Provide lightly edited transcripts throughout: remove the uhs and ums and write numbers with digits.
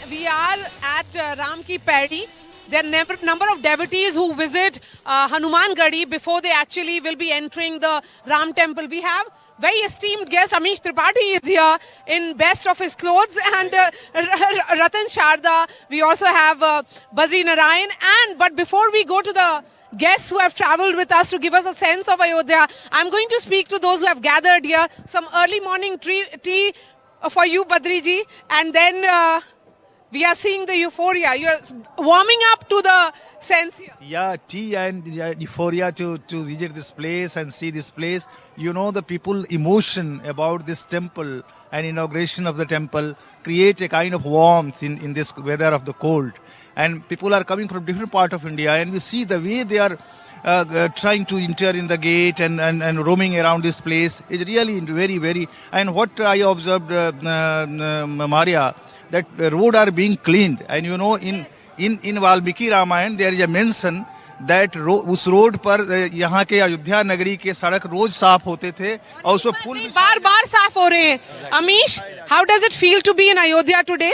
We are at Ram Ki Paidi. There are number of devotees who visit Hanuman Gadi before they actually will be entering the Ram temple. We have very esteemed guest Amish Tripathi is here in best of his clothes, and Ratan Sharda. We also have Badri Narayan. But before we go to the guests who have traveled with us to give us a sense of Ayodhya, I'm going to speak to those who have gathered here. Some early morning tea for you, Badri ji, and then we are seeing the euphoria. You are warming up to the sense here. Yeah, tea and euphoria to visit this place and see this place. You know, the people emotion about this temple and inauguration of the temple create a kind of warmth in this weather of the cold. And people are coming from different part of India, and we see the way they are trying to enter in the gate and roaming around this place is really very, very. And what I observed, Maria, that the road are being cleaned. And you know, in Valmiki Ramayana there is a mention that उस road पर यहाँ के अयोध्या नगरी के सड़क रोज साफ होते थे और उसमें फूल बार साफ हो रहे हैं. Amish, how does it feel to be in Ayodhya today?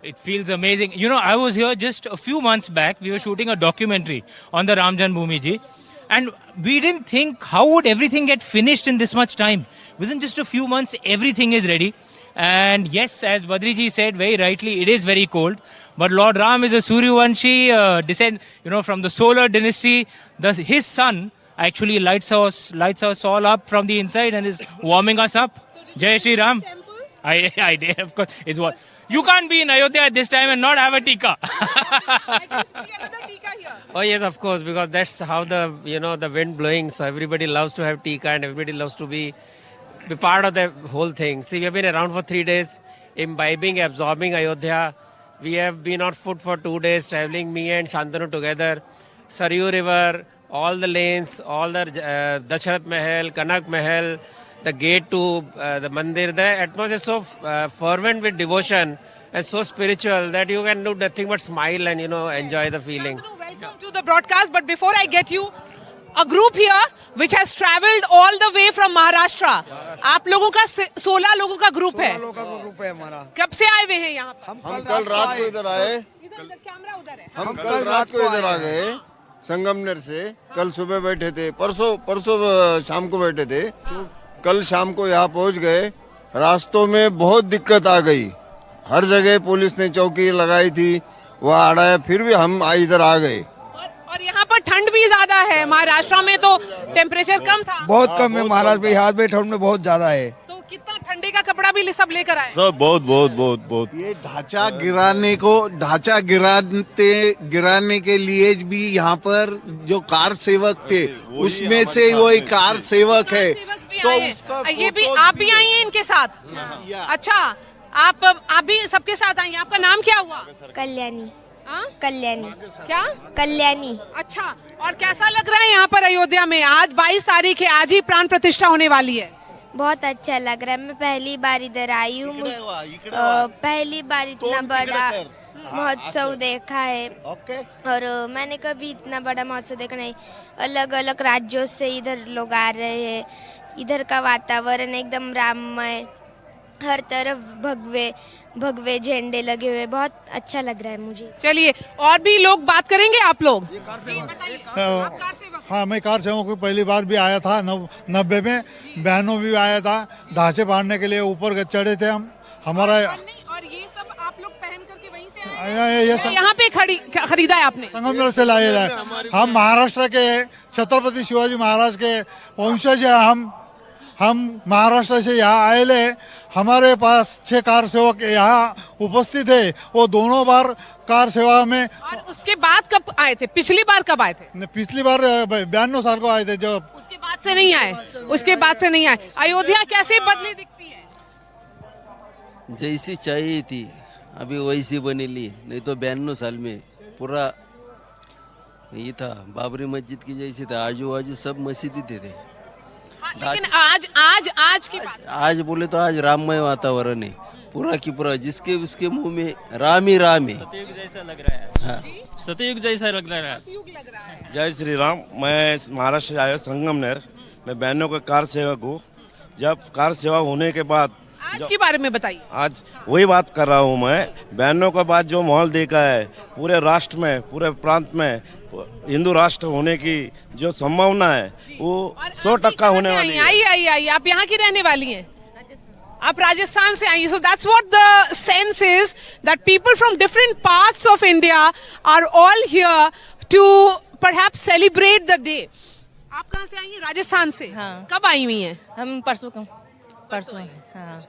It feels amazing. You know, I was here just a few months back. We were shooting a documentary on the Ram Janmabhoomi ji, and we didn't think how would everything get finished in this much time. Within just a few months, everything is ready. And yes, as Badri ji said very rightly, it is very cold. But Lord Ram is a Suryavanshi descent, from the solar dynasty. His son actually lights us all up from the inside and is warming us up. Jai Shri Ram. I did, of course. Is what. You can't be in Ayodhya at this time and not have a tika. I can see another tika here. Oh yes, of course, because that's how the wind blowing. So everybody loves to have tika and everybody loves to be part of the whole thing. See, we have been around for 3 days, imbibing, absorbing Ayodhya. We have been on foot for 2 days, traveling, me and Shantanu together. Saryu River, all the lanes, all the Dasharath Mahal, Kanak Mahal, the gate to the Mandir. The atmosphere is so fervent with devotion and so spiritual that you can do nothing but smile and, enjoy the feeling. Welcome to the broadcast. But before I get you, a group here which has travelled all the way from Maharashtra. आप लोगों का 16 लोगों का group है. 16 लोगों का group है हमारा. कब से आए हुए हैं यहाँ पर? हम कल रात को इधर आए. इधर कैमरा उधर है. हम कल रात को इधर आ गए संगमनेर से. कल सुबह बैठे थे. परसों शाम को बैठे थे. कल शाम को यहाँ पहुँच गए. रास्तों में बहुत दिक्कत आ गई. हर जगह पुलिस ने चौकी लगाई थी, वहाँ अड़ाया, फिर भी हम इधर आ गए. और यहाँ पर ठंड भी ज्यादा है. महाराष्ट्र में तो टेम्परेचर कम था. बहुत कम है. महाराष्ट्र में यहाँ पे ठंड में बहुत ज्यादा है. तो कितना ठंडे का कपड़ा भी सब लेकर आए? सब बहुत ये ढांचा गिराने के लिए भी यहाँ पर जो कार सेवक थे, उसमें से वो एक कार सेवक है. तो ये भी आप भी आई हैं इनके साथ? अच्छा, आप भी सबके साथ आई हैं. आपका नाम क्या हुआ? कल्याणी. कल्याणी. क्या? कल्याणी. अच्छा, और कैसा लग रहा है यहाँ पर अयोध्या में? आज 22 तारीख है, आज ही प्राण प्रतिष्ठा होने वाली है. बहुत अच्छा लग रहा है. मैं पहली बार इधर आई हूँ. पहली बार इतना बड़ा महोत्सव देखा है और मैंने कभी इतना बड़ा महोत्सव देखा नहीं. अलग अलग राज्यों से इधर लोग आ रहे हैं. इधर का वातावरण एकदम राममय, हर तरफ भगवे झंडे लगे हुए. बहुत अच्छा लग रहा है मुझे. चलिए, और भी लोग बात करेंगे. आप लोग हाँ, मैं कार सेवक को पहली बार भी आया था 90 में. बहनों भी आया था. ढांचे बांधने के लिए ऊपर चढ़े थे हम. हमारा और ये सब आप लोग पहन करके वहीं से आए? ये सब यहाँ पे खरीदा है आपने? संगमनेर से लाए जाए. हम महाराष्ट्र के छत्रपति शिवाजी महाराज के वंशज हैं. हम महाराष्ट्र से यहाँ आए ले. हमारे पास 6 कार सेवक यहाँ उपस्थित है. वो दोनों बार कार सेवा में. और उसके बाद कब आए थे? पिछली बार कब आए थे? पिछली बार 92 साल को आए थे. जब उसके बाद से नहीं आए. उसके बाद से नहीं आए. अयोध्या कैसे बदली दिखती है? जैसी चाहिए थी अभी वैसी बनेली. नहीं तो 92 साल में पूरा ये था, बाबरी मस्जिद की जैसी था. आजू बाजू सब मस्जिद थे. लेकिन आज की बात, आज बोले तो आज राममय वातावरण है पूरा की पूरा. जिसके उसके मुंह में राम ही राम है. सतयुग जैसा लग रहा है. सतयुग जैसा लग रहा है. जय श्री राम. मैं महाराष्ट्र से आया संगमनेर. मैं बहनों का कार सेवक हूँ. जब कार सेवा होने के बाद आज के बारे में बताइए। आज वही बात कर रहा हूँ मैं। बहनों के बाद जो माहौल देखा है पूरे राष्ट्र में, पूरे प्रांत में हिंदू राष्ट्र होने की जो संभावना है वो 100% होने वाली है। आइए, आप यहाँ की रहने वाली हैं, आप राजस्थान से आई। So that's what the sense is, that people from different parts of India are all here to perhaps celebrate the day. आप कहाँ से आई हैं? राजस्थान से। हाँ। कब आई हुई हैं? हम परसों हाँ।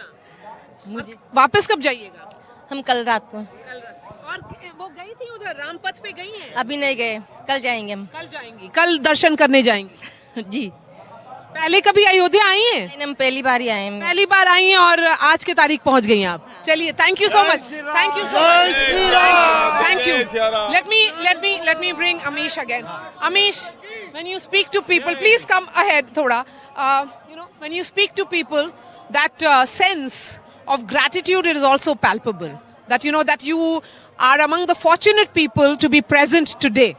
मुझे वापस कब जाइएगा? हम कल रात को। और वो गई थी उधर रामपथ पे गई हैं? अभी नहीं गए, कल जाएंगे हम। कल जाएंगी, कल दर्शन करने जाएंगी। जी। पहले कभी अयोध्या आई हैं? नहीं, हम पहली बार ही आए हैं। पहली बार आई हैं और आज के तारीख पहुंच गई हैं आप। चलिए, thank you so much, thank you so much, thank you. Let me bring Amish again. Amish, when you speak to people, please come ahead thoda. When you speak to people, that sense of gratitude is also palpable. That that you are among the fortunate people to be present today.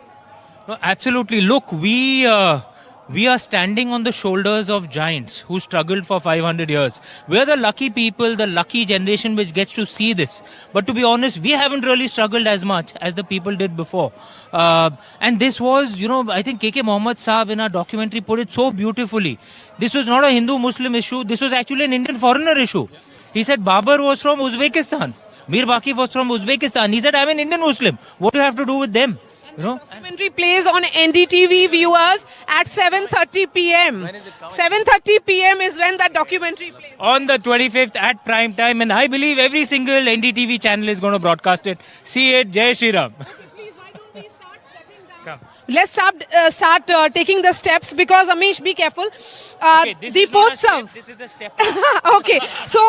No, absolutely. Look, we are standing on the shoulders of giants who struggled for 500 years. We're the lucky people, the lucky generation which gets to see this. But to be honest, we haven't really struggled as much as the people did before. And this was, I think KK Mohammed Saab in our documentary put it so beautifully. This was not a Hindu-Muslim issue. This was actually an Indian foreigner issue. He said Babur was from Uzbekistan. Mir Baqi was from Uzbekistan. He said, I'm an Indian Muslim. What do you have to do with them? Documentary plays on NDTV, viewers, at 7:30 p.m. 7:30 p.m. is when that documentary plays. On the 25th at prime time, and I believe every single NDTV channel is going to broadcast it. See it, Jai Shri Ram. Please, why don't we start stepping down? Let's start taking the steps, because Amish, be careful. Deepotsav. This is a step. Okay, so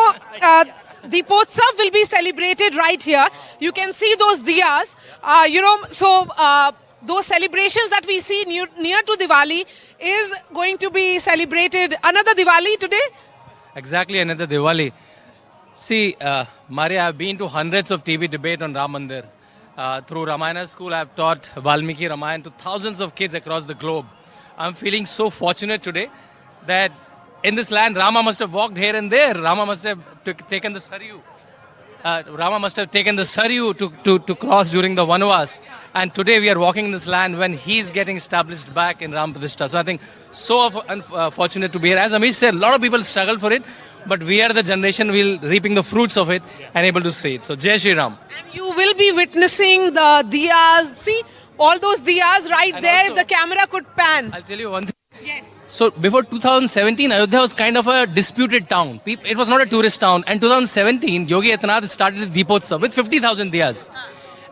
Deepotsav will be celebrated right here. You can see those diyas. Those celebrations that we see near to Diwali is going to be celebrated. Another Diwali today? Exactly, another Diwali. See, Maria, I've been to hundreds of TV debate on Ram Mandir. Through Ramayana school, I've taught Valmiki Ramayana to thousands of kids across the globe. I'm feeling so fortunate today that in this land, Rama must have walked here and there. Rama must have taken the Saryu. Rama must have taken the Saryu to cross during the Vanvas. And today we are walking in this land when he's getting established back in Pran Prathistha. So I think so fortunate to be here. As Amish said, a lot of people struggle for it, but we are the generation reaping the fruits of it and able to see it. So Jai Shri Ram. And you will be witnessing the diyas. See, all those diyas right And there, also, if the camera could pan. I'll tell you one thing. Yes. So before 2017, Ayodhya was kind of a disputed town. It was not a tourist town. And 2017, Yogi Adityanath started the Deepotsav with 50,000 diyas.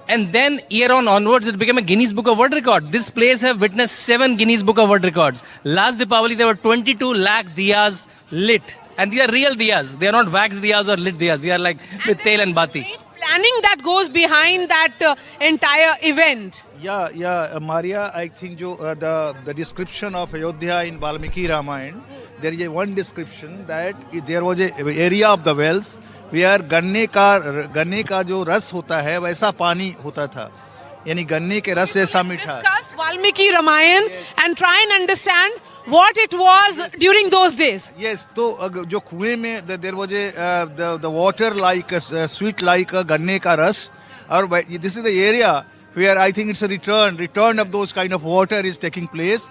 And then year onwards, it became a Guinness Book of World Record. This place have witnessed 7 Guinness Book of World Records. Last Deepavali, there were 22 lakh diyas lit. And these are real diyas. They are not wax diyas or lit diyas. They are like with tail and bati. Planning that goes behind that entire event. Yeah, Maria, I think the description of Ayodhya in Valmiki Ramayana, there is one description that there was a area of the wells where गन्ने का जो रस होता है वैसा पानी होता था, यानी गन्ने के रस जैसा मीठा. Discuss Valmiki Ramayana and try and understand what it was during those days. Yes, तो जो कुएं में there was the water like sweet like गन्ने का रस, और this is the area where I think it's a return of those kind of water is taking place.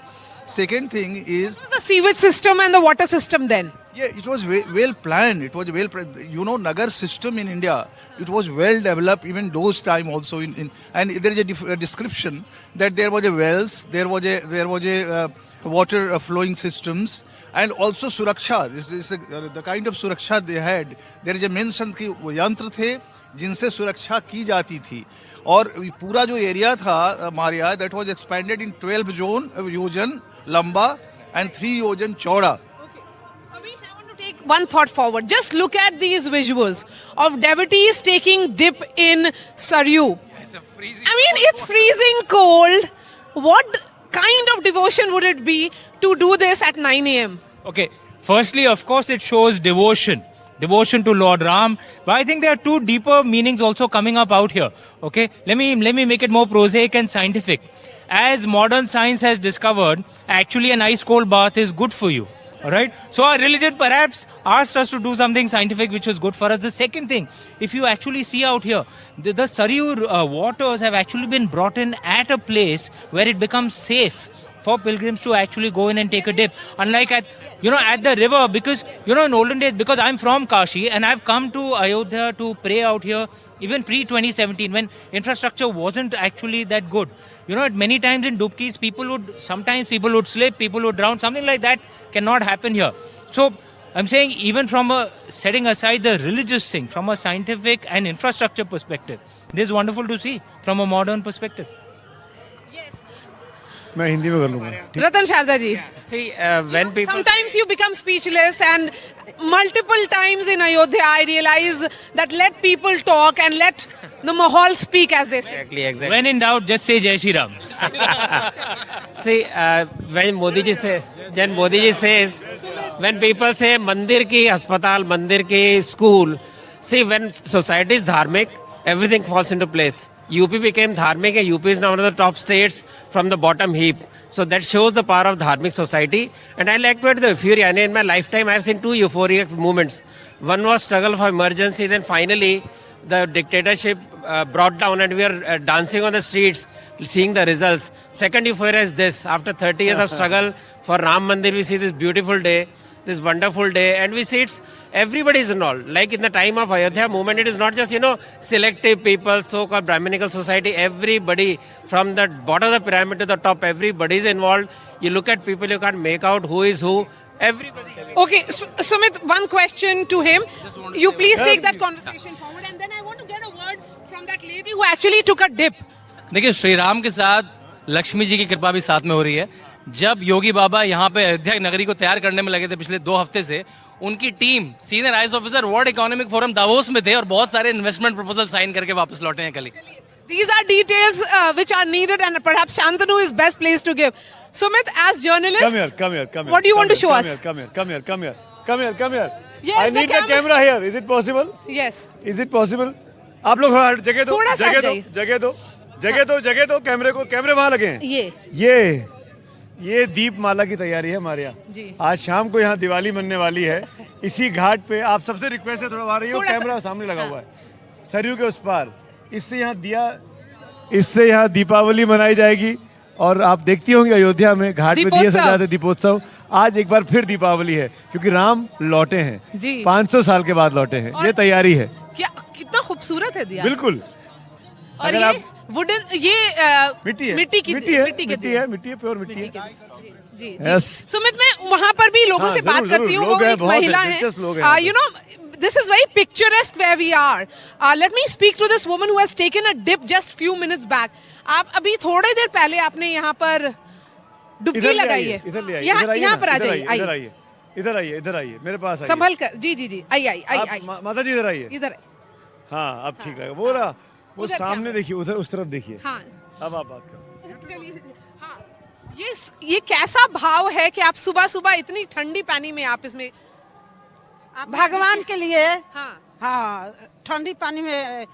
Second thing is What was the sewage system and the water system then? Yeah, it was well planned. It was well, Nagar system in India. It was well developed even those time also. And there is a description that there was a wells, there was a water flowing systems, and also suraksha. This is the kind of suraksha they had. There is a mention कि यंत्र थे जिनसे सुरक्षा की जाती थी. और पूरा जो एरिया था Maria, that was expanded in 12 योजन लंबा and 3 योजन चौड़ा. Amish, I want to take one thought forward. Just look at these visuals of devotees taking dip in Saryu. It's freezing cold. What kind of devotion would it be to do this at 9 a.m.? Okay, firstly, of course, it shows devotion to Lord Ram. But I think there are two deeper meanings also coming up out here. Okay, let me make it more prosaic and scientific. As modern science has discovered, actually an ice cold bath is good for you. All right. So our religion perhaps asked us to do something scientific which was good for us. The second thing, if you actually see out here, the Saryu waters have actually been brought in at a place where it becomes safe for pilgrims to actually go in and take a dip. Unlike at the river, because, in olden days, because I'm from Kashi and I've come to Ayodhya to pray out here even pre-2017 when infrastructure wasn't actually that good. Many times in Dubkis, people would slip, people would drown, something like that cannot happen here. So I'm saying even from setting aside the religious thing, from a scientific and infrastructure perspective, this is wonderful to see from a modern perspective. मैं हिंदी में कर लूँगा. Ratan Sharda ji. See, when people... Sometimes you become speechless, and multiple times in Ayodhya I realize that let people talk and let the mahal speak, as they say. Exactly. When in doubt, just say Jai Shri Ram. See, when Modi ji says, when people say Mandir ki hospital, Mandir ki school, see, when society is dharmic, everything falls into place. UP became dharmic and UP is now one of the top states from the bottom heap. So that shows the power of dharmic society. And I like to add the euphoria. And in my lifetime, I have seen two euphoric movements. One was struggle for emergency. Then finally, the dictatorship brought down and we are dancing on the streets, seeing the results. Second euphoria is this. After 30 years of struggle for Ram Mandir, we see this beautiful day, this wonderful day. And we see everybody is involved. Like in the time of Ayodhya movement, it is not just, selective people, so-called Brahminical society. Everybody from the bottom of the pyramid to the top, everybody is involved. You look at people, you can't make out who is who. Everybody. Okay, Sumit, one question to him. You please take that conversation forward, and then I want to get a word from that lady who actually took a dip. देखिए, श्री राम के साथ लक्ष्मी जी की कृपा भी साथ में हो रही है. जब योगी बाबा यहाँ पे अयोध्या नगरी को तैयार करने में लगे थे पिछले 2 हफ्ते से, उनकी team senior IAS officer world economic forum Davos में थे और बहुत सारे इन्वेस्टमेंट प्रपोजल साइन करके वापस लौटे हैं कल ही. These are details which are needed, and perhaps Shantanu is best placed to give. Sumit, as journalist, Come here. What do you want to show us? Come here. Yes, I need the camera here. Is it possible? Yes. Is it possible? आप लोग जगह थोड़ा सा जगह दो कैमरे वहाँ लगे हैं. ये दीप माला की तैयारी है हमारे यहाँ. आज शाम को यहाँ दिवाली मनने वाली है. इसी घाट पे आप सबसे रिक्वेस्ट है थोड़ा वहाँ रहिए. कैमरा सामने लगा हुआ है सरयू के उस पार. इससे यहाँ दीपावली मनाई जाएगी. और आप देखती होंगी अयोध्या में घाट पे दिए सजाते दीपोत्सव. आज एक बार फिर दीपावली है क्योंकि राम लौटे हैं. 500 साल के बाद लौटे हैं. ये तैयारी है. क्या कितना खूबसूरत है दिया. बिल्कुल. और ये वुडन, ये मिट्टी है, प्योर मिट्टी है. जी. सुमित, मैं वहाँ पर भी लोगों से बात करती हूँ. वो एक महिला है. This is very picturesque where we are. Let me speak to this woman who has taken a dip just few minutes back. आप अभी थोड़ी देर पहले आपने यहाँ पर डुबकी लगाई है. यहाँ पर आ जाइए. इधर आइए मेरे पास आइए. संभल कर. जी. आई. माता जी इधर आइए. इधर. हाँ, अब ठीक लगा. वो रहा. वो सामने देखिए, उधर उस तरफ देखिए. हाँ. अब आप बात करो. चलिए. हाँ. ये कैसा भाव है कि आप सुबह इतनी ठंडी पानी में आप इसमें भगवान के लिए. हाँ. ठंडी पानी में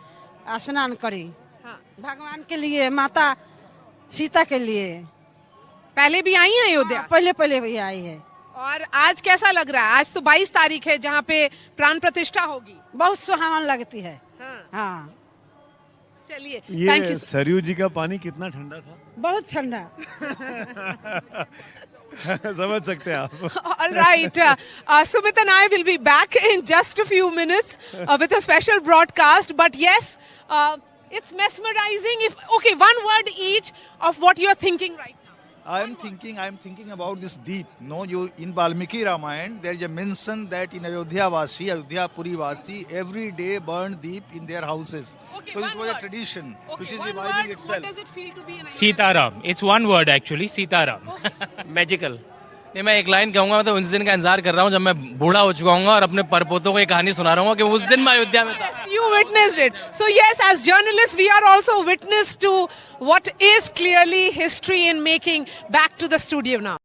स्नान करें. हाँ. भगवान के लिए, माता सीता के लिए. पहले भी आई हैं अयोध्या? पहले भी आई है. और आज कैसा लग रहा है? आज तो 22 तारीख है जहाँ पे प्राण प्रतिष्ठा होगी. बहुत सुहावन लगती है. हाँ. चलिए, ये सरयू जी का पानी कितना ठंडा था. बहुत ठंडा. समझ सकते हैं आप. All right. Sumit and I will be back in just a few minutes with a special broadcast. But yes, it's mesmerizing. Okay, one word each of what you're thinking right now. I'm thinking about this deep. No, in Valmiki Ramayana, there is a mention that in Ayodhya Puri Vasi, every day burn deep in their houses. Okay, so it was a tradition which is reviving itself. What does it feel to be in Ayodhya? Sitaram. It's one word actually, Sitaram. Magical. नहीं, मैं एक line कहूंगा. मैं तो उस दिन का इंतजार कर रहा हूँ जब मैं बूढ़ा हो चुका हूँ और अपने परपोतों को एक कहानी सुना रहा हूँ कि उस दिन मैं अयोध्या में था. You witnessed it. So yes, as journalists, we are also witness to what is clearly history in making. Back to the studio now.